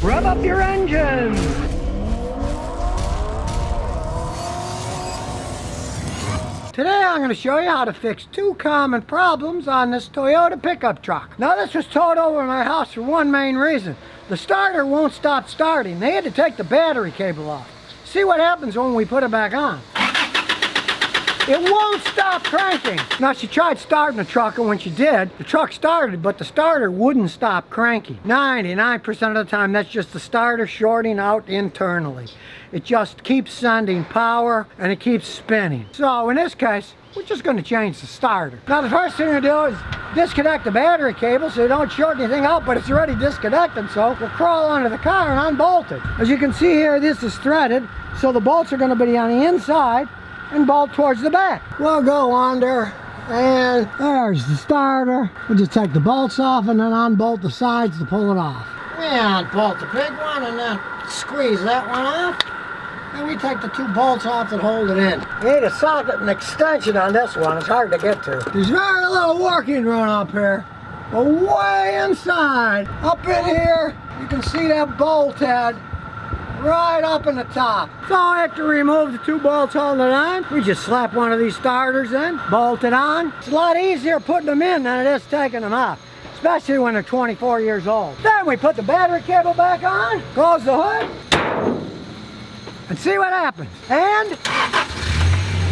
Rev up your engines. Today I'm going to show you how to fix two common problems on this Toyota pickup truck. Now this was towed over to my house for one main reason. The starter won't stop starting. They had to take the battery cable off. See what happens when we put it back on. It won't stop cranking. Now she tried starting the truck, and when she did, the truck started, but the starter wouldn't stop cranking. 99% of the time that's just the starter shorting out internally. It just keeps sending power and it keeps spinning. So in this case, we're just going to change the starter. Now the first thing to do is disconnect the battery cable so you don't short anything out, but it's already disconnected, so we'll crawl under the car and unbolt it. As you can see here, this is threaded, so the bolts are going to be on the inside and bolt towards the back. We'll go under, and there's the starter. We'll just take the bolts off and then unbolt the sides to pull it off. We unbolt the big one and then squeeze that one off. And we take the two bolts off that hold it in. You need a socket and extension on this one. It's hard to get to. There's very little working room up here. But way inside, up in here, you can see that bolt head right up in the top. So after we remove the two bolts holding it on, we just slap one of these starters in, bolt it on. It's a lot easier putting them in than it is taking them out, especially when they're 24 years old. Then we put the battery cable back on, close the hood, and see what happens. And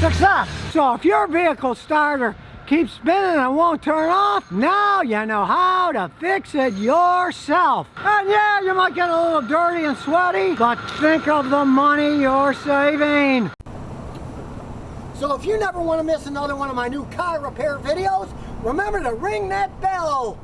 success. So if your vehicle starter keeps spinning and won't turn off, now you know how to fix it yourself. And yeah, you might get a little dirty and sweaty, but think of the money you're saving. So if you never want to miss another one of my new car repair videos, remember to ring that bell.